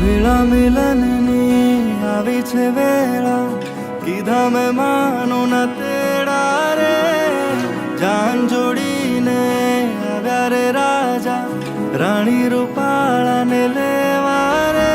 વેળા મિલનની આવી છે વેળા, કીધા મેં માનો ના તેડા રે. જાન જોડીને આવ્યા રે રાજા, રાણી રૂપાળાને લેવા રે.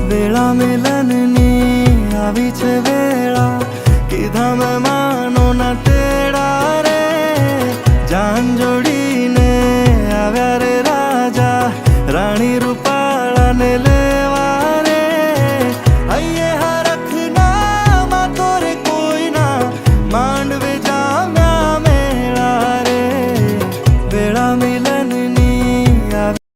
વેળા મિલનની આવી છે વેળા, કીધા મેં માનો ના તેડા રે. જાન જોડીને આવ્યા રે રાજા, રાણી રૂપાળાને લે.